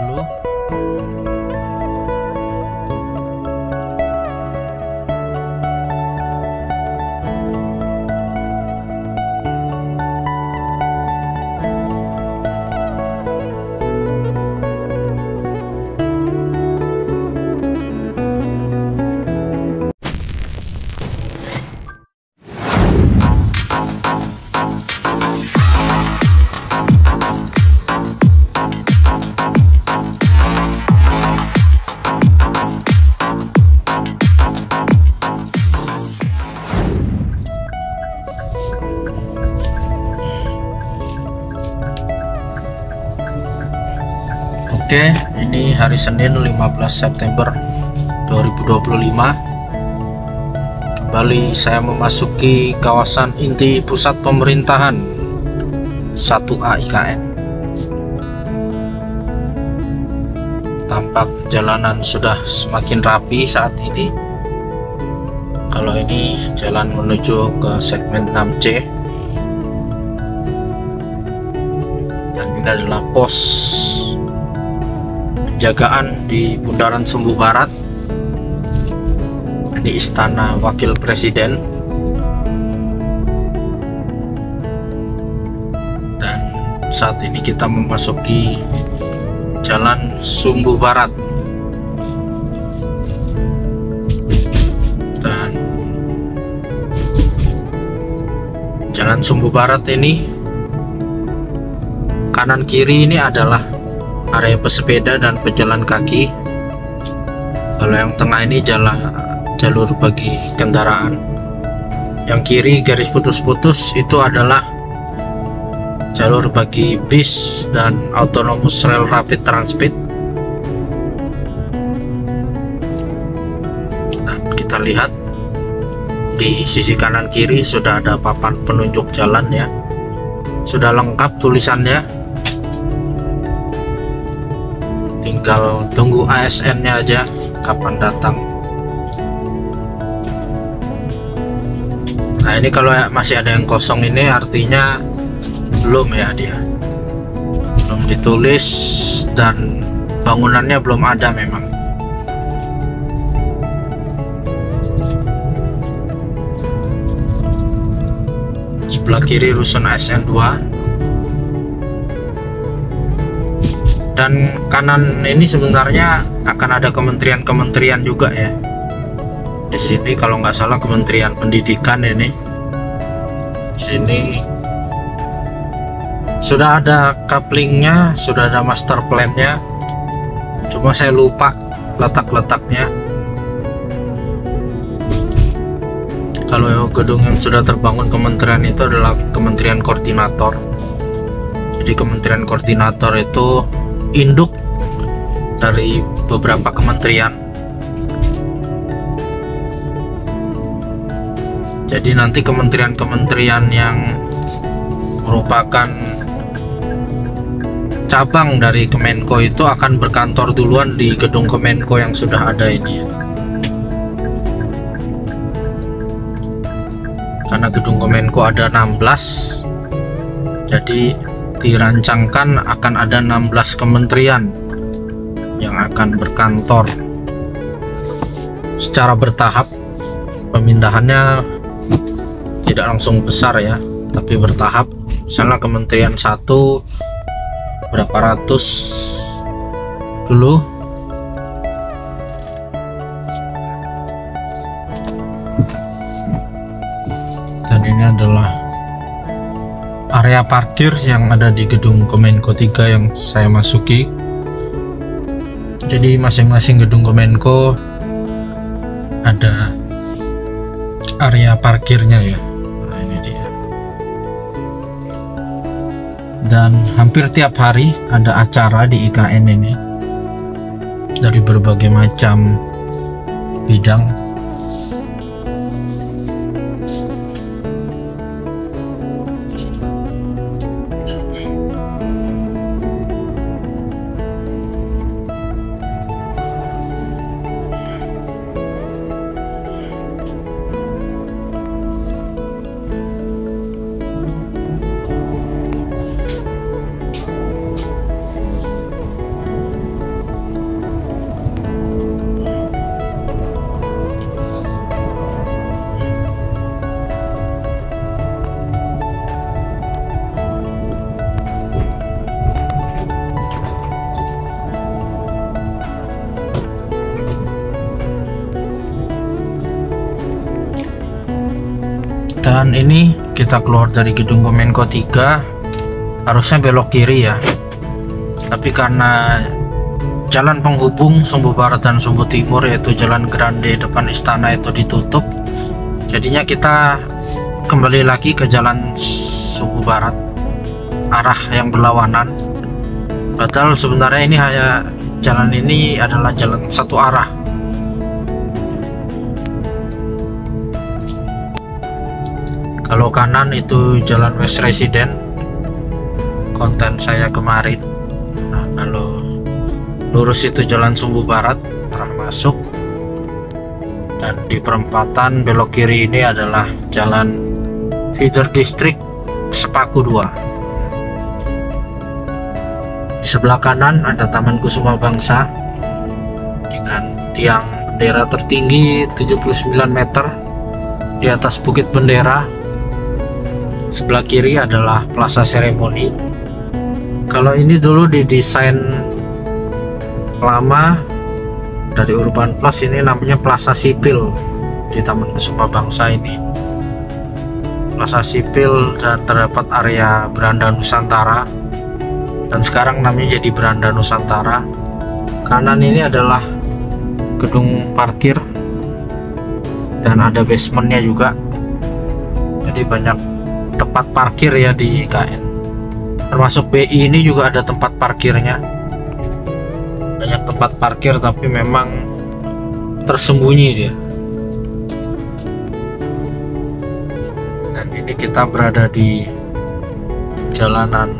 dulu. Oke, ini hari Senin 15 September 2025. Kembali saya memasuki kawasan inti pusat pemerintahan 1A IKN. Tampak jalanan sudah semakin rapi saat ini. Kalau ini jalan menuju ke segmen 6C. Dan ini adalah pos penjagaan di Bundaran Sumbu Barat. Ini Istana Wakil Presiden. Dan saat ini kita memasuki Jalan Sumbu Barat. Dan Jalan Sumbu Barat ini kanan kiri ini adalah area pesepeda dan pejalan kaki. Kalau yang tengah ini jalur bagi kendaraan. Yang kiri garis putus-putus itu adalah jalur bagi bis dan autonomous rail rapid transit. Dan kita lihat di sisi kanan kiri sudah ada papan penunjuk jalan ya. Sudah lengkap tulisannya. Tinggal tunggu ASN-nya aja kapan datang. Nah, ini kalau masih ada yang kosong ini artinya belum ya, dia belum ditulis dan bangunannya belum ada memang. Sebelah kiri rusun ASN 2. Dan kanan ini sebenarnya akan ada kementerian-kementerian juga ya. Di sini kalau nggak salah Kementerian Pendidikan ini. Di sini sudah ada couplingnya, sudah ada master plan-nya. Cuma saya lupa letak-letaknya. Kalau gedung yang sudah terbangun kementerian itu adalah Kementerian Koordinator. Jadi Kementerian Koordinator itu induk dari beberapa kementerian. Jadi nanti kementerian-kementerian yang merupakan cabang dari Kemenko itu akan berkantor duluan di gedung Kemenko yang sudah ada ini ya. Karena gedung Kemenko ada 16, jadi dirancangkan akan ada 16 kementerian yang akan berkantor secara bertahap. Pemindahannya tidak langsung besar ya, tapi bertahap. Misalnya kementerian satu berapa ratus dulu, dan ini adalah area parkir yang ada di gedung Kemenko 3 yang saya masuki. Jadi masing-masing gedung Kemenko ada area parkirnya ya. Nah, ini dia. Dan hampir tiap hari ada acara di IKN ini dari berbagai macam bidang. jalan ini kita keluar dari gedung Kemenko 3 harusnya belok kiri ya, tapi karena jalan penghubung Sumbu Barat dan Sumbu Timur yaitu Jalan Grande depan istana itu ditutup, jadinya kita kembali lagi ke Jalan Sumbu Barat arah yang berlawanan. Padahal sebenarnya ini jalan ini adalah jalan satu arah. Kalau kanan itu Jalan West Resident, konten saya kemarin. Nah, kalau lurus itu Jalan Sumbu Barat arah masuk, dan di perempatan belok kiri ini adalah Jalan Feeder District Sepaku 2. Di sebelah kanan ada Taman Kusuma Bangsa dengan tiang bendera tertinggi 79 meter di atas Bukit Bendera. Sebelah kiri adalah Plaza Seremoni. Kalau ini dulu didesain lama dari Urban Plus, ini namanya Plaza Sipil di Taman Kusuma Bangsa ini. Plaza Sipil, dan terdapat area Beranda Nusantara, dan sekarang namanya jadi Beranda Nusantara. Kanan ini adalah gedung parkir dan ada basementnya juga, jadi banyak tempat parkir ya di IKN. Termasuk BI ini juga ada tempat parkirnya, banyak tempat parkir tapi memang tersembunyi dia. Dan ini kita berada di jalanan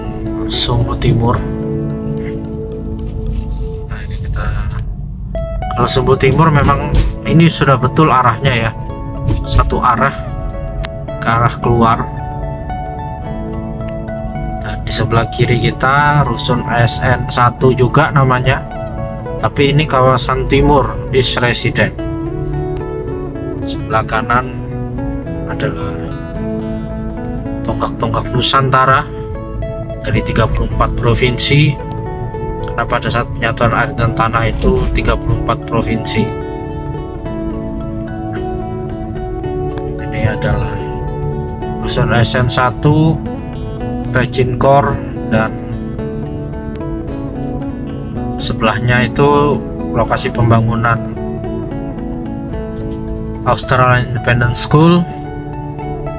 Sumbu Timur. Nah, ini kita, kalau Sumbu Timur memang ini sudah betul arahnya ya, satu arah ke arah keluar. Dan di sebelah kiri kita rusun ASN 1 juga namanya, tapi ini kawasan timur, East Resident. Sebelah kanan adalah tonggak-tonggak Nusantara dari 34 provinsi, karena pada saat penyatuan air dan tanah itu 34 provinsi. Ini adalah rusun ASN 1, Reginkor, dan sebelahnya itu lokasi pembangunan Australian Independent School,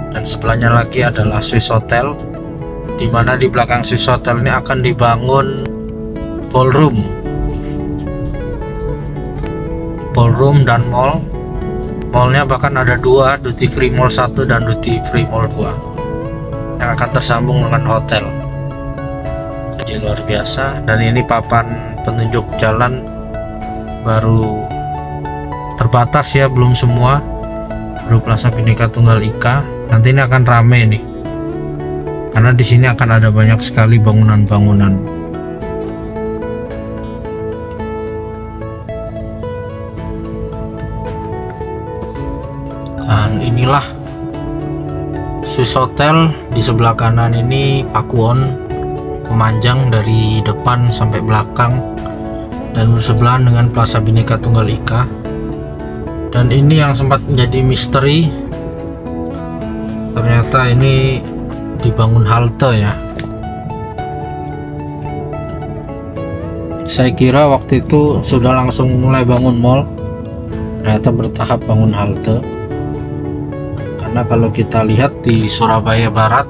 dan sebelahnya lagi adalah Swiss Hotel, di mana di belakang Swiss Hotel ini akan dibangun ballroom dan mall. Mallnya bahkan ada dua, Duty Free Mall 1 dan Duty Free Mall 2, yang akan tersambung dengan hotel. Jadi luar biasa. Dan ini papan penunjuk jalan baru terbatas ya, belum semua, baru Plaza Bhinneka Tunggal Ika. Nanti ini akan rame nih, karena di sini akan ada banyak sekali bangunan-bangunan. Dan inilah Swiss Hotel. Di sebelah kanan ini Pakuwon, memanjang dari depan sampai belakang dan bersebelahan dengan Plaza Bhinneka Tunggal Ika. Dan ini yang sempat menjadi misteri, ternyata ini dibangun halte ya. Saya kira waktu itu sudah langsung mulai bangun mall, ternyata bertahap bangun halte. Karena kalau kita lihat di Surabaya Barat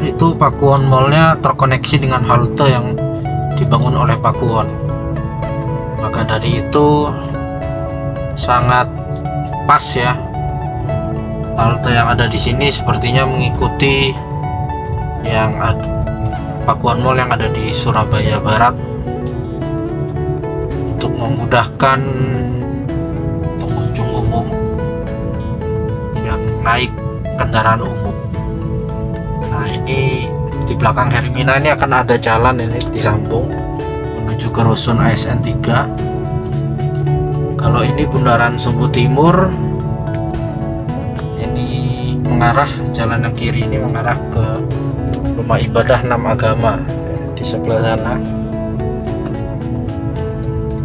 itu Pakuwon Mallnya terkoneksi dengan halte yang dibangun oleh Pakuwon. Maka dari itu sangat pas ya, halte yang ada di sini sepertinya mengikuti yang ada Pakuwon Mall yang ada di Surabaya Barat, untuk memudahkan pengunjung umum yang naik kendaraan umum. Nah, ini di belakang Hermina ini akan ada jalan ini disambung menuju ke rusun ASN 3. Kalau ini bundaran Sumbu Timur, ini mengarah, jalan yang kiri ini mengarah ke Rumah Ibadah 6 Agama di sebelah sana.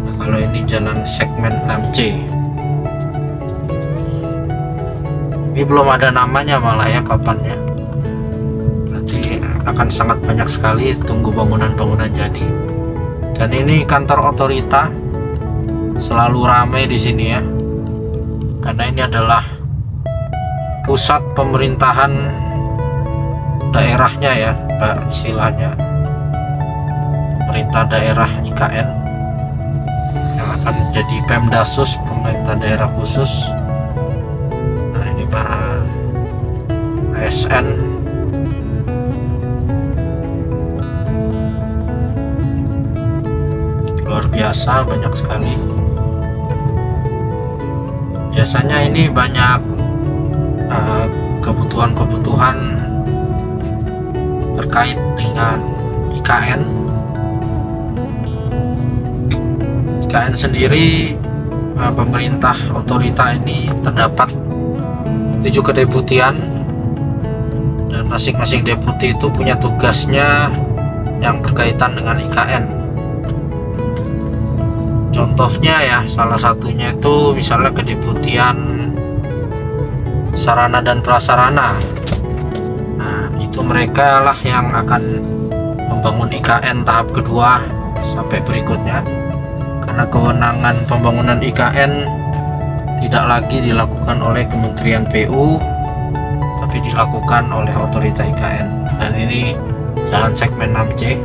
Nah, kalau ini jalan segmen 6C. Ini belum ada namanya malah ya kapannya. Nanti akan sangat banyak sekali, tunggu bangunan-bangunan jadi. Dan ini kantor otorita, selalu ramai di sini ya. Karena ini adalah pusat pemerintahan daerahnya ya, istilahnya pemerintah daerah IKN yang akan jadi Pemdasus, pemerintah daerah khusus. Nah, ini para ASN. Luar biasa, banyak sekali. Biasanya ini banyak kebutuhan-kebutuhan terkait dengan IKN. IKN sendiri, pemerintah otorita ini terdapat 7 kedeputian, dan masing-masing deputi itu punya tugasnya yang berkaitan dengan IKN. Contohnya ya, salah satunya itu misalnya kedeputian sarana dan prasarana. Nah, itu mereka lah yang akan membangun IKN tahap kedua sampai berikutnya. Karena kewenangan pembangunan IKN tidak lagi dilakukan oleh Kementerian PU, tapi dilakukan oleh otorita IKN. Dan ini jalan segmen 6C.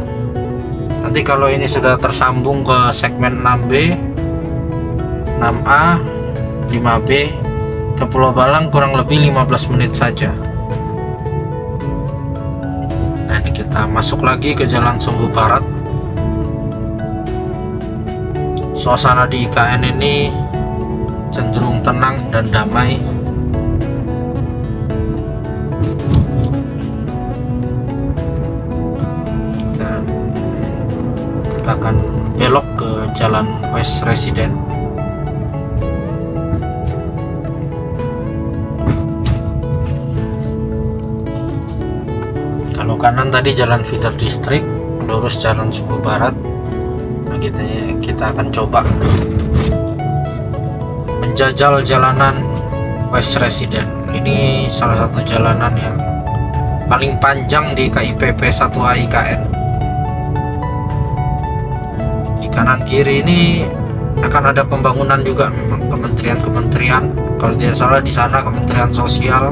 Nanti kalau ini sudah tersambung ke segmen 6B, 6A, 5B, ke Pulau Balang kurang lebih 15 menit saja. Nah, ini kita masuk lagi ke Jalan Sumbu Barat. Suasana di IKN ini cenderung tenang dan damai. Kita akan belok ke Jalan West Resident. Kalau kanan tadi Jalan Feeder District, lurus Jalan Sumbu Barat. Nah, kita akan coba menjajal jalanan West Resident. Ini salah satu jalanan yang paling panjang di KIPP 1A IKN. Di kanan kiri ini akan ada pembangunan juga, memang kementerian-kementerian. Kalau tidak salah di sana Kementerian Sosial.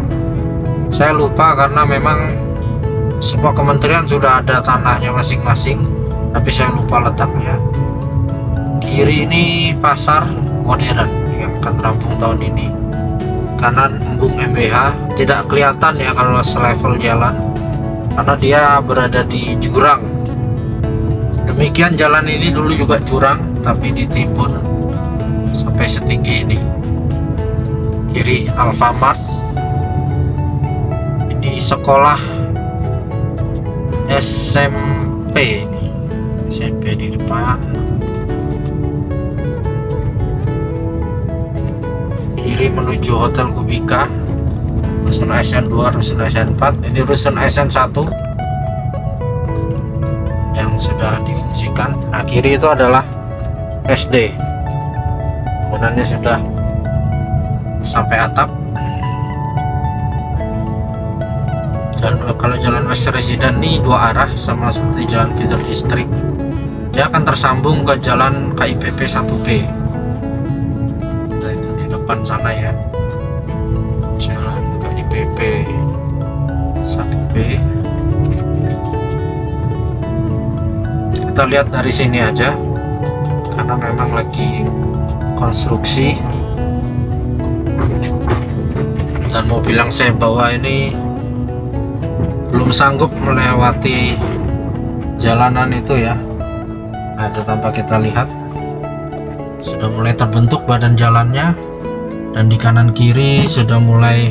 Saya lupa karena memang semua kementerian sudah ada tanahnya masing-masing, tapi saya lupa letaknya. Kiri ini pasar modern yang akan rampung tahun ini. Kanan embung MBH, tidak kelihatan ya kalau selevel jalan karena dia berada di jurang. Demikian jalan ini dulu juga jurang, tapi ditimbun sampai setinggi ini. Kiri Alfamart. Ini sekolah SMP di depan. Kiri menuju Hotel Kubika, rusun ASN 2, rusun ASN 4. Ini rusun ASN 1 yang sudah difungsikan. Nah, kiri itu adalah SD, bangunannya sudah sampai atap. Kalau jalan West Resident ini 2 arah, sama seperti jalan Feeder District. Dia akan tersambung ke jalan KIPP 1B. Nah, itu di depan sana ya, jalan KIPP 1B. Kita lihat dari sini aja karena memang lagi konstruksi. Dan mobil yang saya bawa ini belum sanggup melewati jalanan itu ya. Nah, itu tanpa kita lihat sudah mulai terbentuk badan jalannya, dan di kanan kiri sudah mulai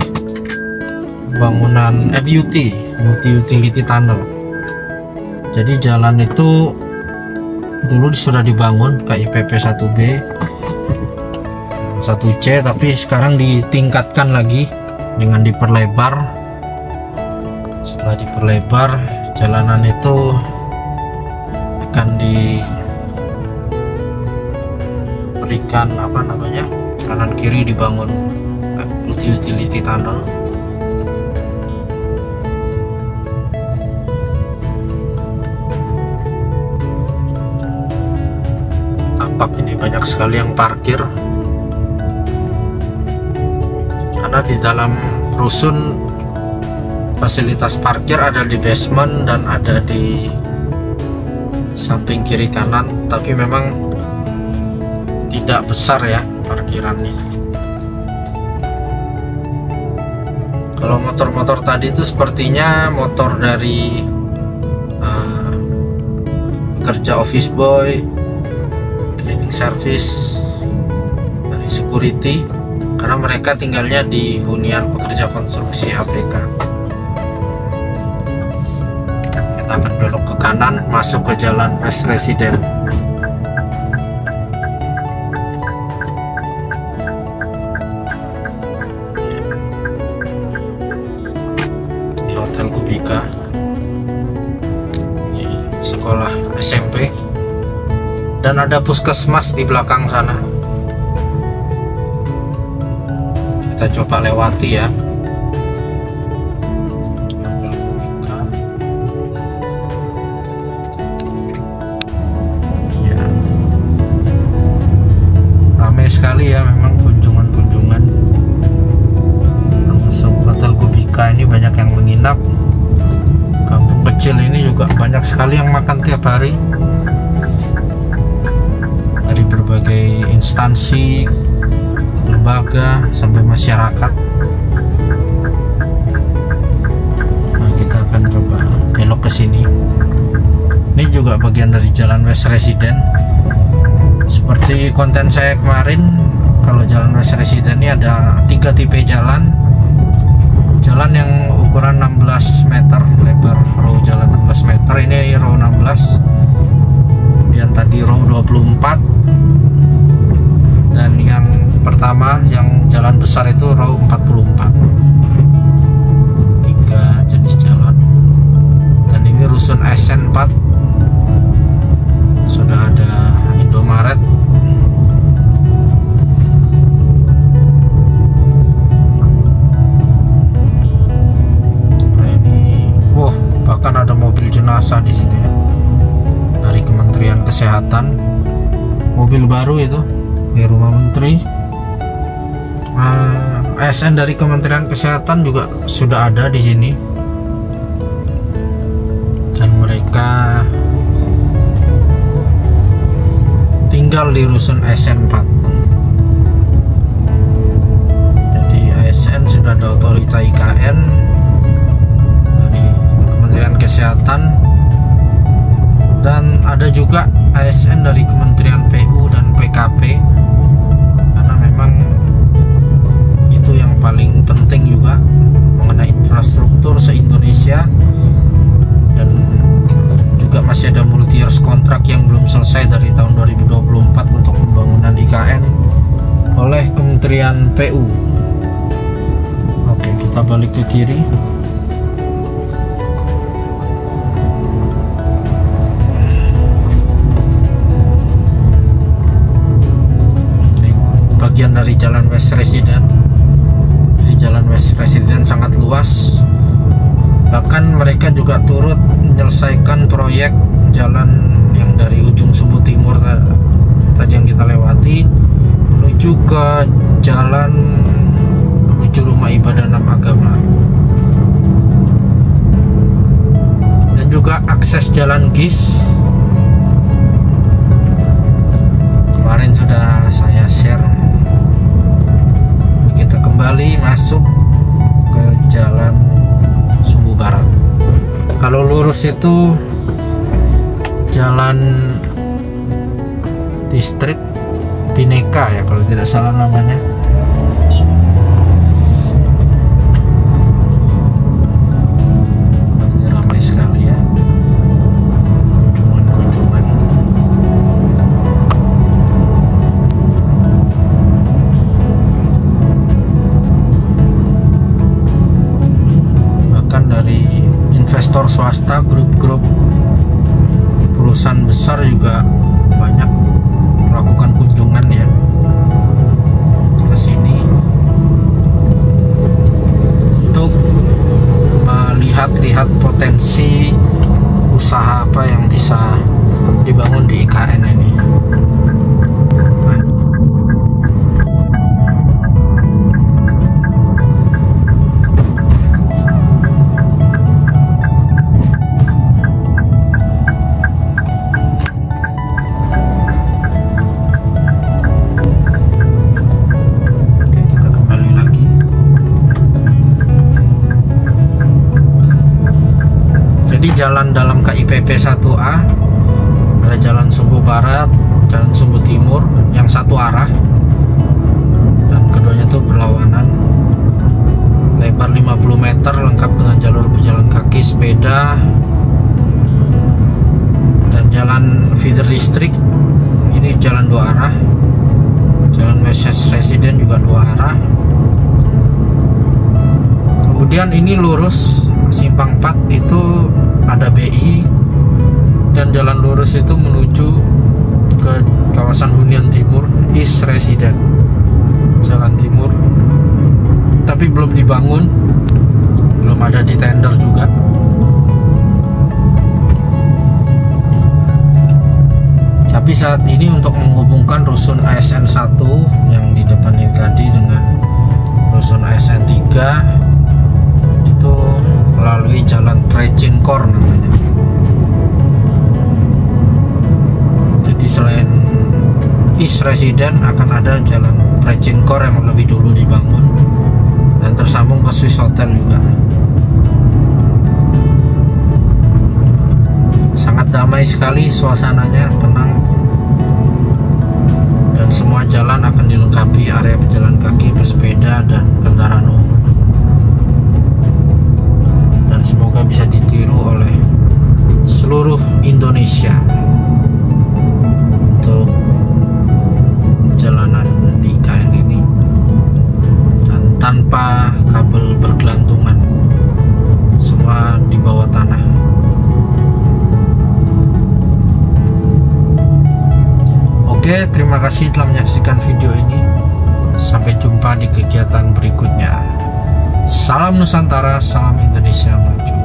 bangunan MUT, Multi Utility Tunnel. Jadi jalan itu dulu sudah dibangun KIPP 1B 1C, tapi sekarang ditingkatkan lagi dengan diperlebar. Setelah diperlebar, jalanan itu akan diberikan kanan kiri dibangun multi utility tunnel. tampak ini banyak sekali yang parkir, karena di dalam rusun fasilitas parkir ada di basement dan ada di samping kiri kanan, tapi memang tidak besar ya parkirannya. Kalau motor-motor tadi itu sepertinya motor dari kerja office boy, cleaning service, dari security, karena mereka tinggalnya di hunian pekerja konstruksi APK. Kita akan belok ke kanan masuk ke jalan West Resident. Di Hotel Kubika, di sekolah SMP, dan ada puskesmas di belakang sana. Kita coba lewati ya. Ya, ramai sekali ya memang kunjungan-kunjungan. Termasuk Hotel Kubika ini banyak yang menginap. Kampung kecil ini juga banyak sekali yang makan tiap hari, dari berbagai instansi, lembaga, sampai masyarakat. Nah, kita akan coba belok ke sini. Ini juga bagian dari jalan West Resident. Seperti konten saya kemarin, kalau jalan West Resident ini ada 3 tipe jalan. Jalan yang ukuran 16 meter lebar, row jalan 16 meter, ini row 16. Kemudian tadi row 24. Dan yang pertama yang jalan besar itu row 44. 3 jenis jalan. Dan ini rusun SN4. Sudah ada Indomaret. Nah, ini bahkan ada mobil jenazah di sini ya, dari Kementerian Kesehatan. Mobil baru itu di rumah menteri. ASN dari Kementerian Kesehatan juga sudah ada di sini, dan mereka tinggal di rusun SN4. Jadi ASN sudah ada otorita IKN dari Kementerian Kesehatan, dan ada juga ASN dari Kementerian PU dan PKP, karena memang itu yang paling penting juga mengenai infrastruktur se-Indonesia. Dan juga masih ada multi years kontrak yang belum selesai dari tahun 2024 untuk pembangunan IKN oleh Kementerian PU. Oke, kita balik ke kiri. Bagian dari jalan West Resident. Jadi jalan West Resident sangat luas. Bahkan mereka juga turut menyelesaikan proyek jalan yang dari ujung Sumbu Timur tadi yang kita lewati menuju ke jalan menuju Rumah Ibadah 6 Agama, dan juga akses jalan GIS. Kemarin sudah saya share. Kita kembali masuk ke jalan Sumbu Barat. Kalau lurus itu jalan Distrik Bhinneka ya, kalau tidak salah namanya. Ini ramai sekali ya kunjungan-kunjungan. Bahkan dari investor swasta, grup-grup perusahaan besar juga banyak melakukan kunjungan ya ke sini untuk melihat-lihat potensi usaha apa yang bisa dibangun di IKN ini. jalan dalam KIPP 1A, ada jalan Sumbu Barat, jalan Sumbu Timur yang satu arah, dan keduanya itu berlawanan. Lebar 50 meter, lengkap dengan jalur pejalan kaki, sepeda, dan jalan feeder district. Ini jalan dua arah. Jalan West Resident juga dua arah. Kemudian ini lurus simpang 4 itu ada BI, dan jalan lurus itu menuju ke kawasan Hunian Timur, East Resident, jalan timur, tapi belum dibangun, belum ada di tender juga. Tapi saat ini untuk menghubungkan rusun ASN 1 yang di depan ini tadi dengan rusun ASN 3 itu melalui jalan Trecinkor namanya. Jadi selain East Resident akan ada jalan Trecinkor yang lebih dulu dibangun dan tersambung ke Swiss Hotel juga. Sangat damai sekali suasananya, tenang, dan semua jalan akan dilengkapi area pejalan kaki, pesepeda, dan kendaraan umum. Dan semoga bisa ditiru oleh seluruh Indonesia untuk perjalanan di IKN ini, dan tanpa kabel bergelantungan, semua di bawah tanah. Oke, terima kasih telah menyaksikan video ini. Sampai jumpa di kegiatan berikutnya. Salam Nusantara, salam Indonesia maju.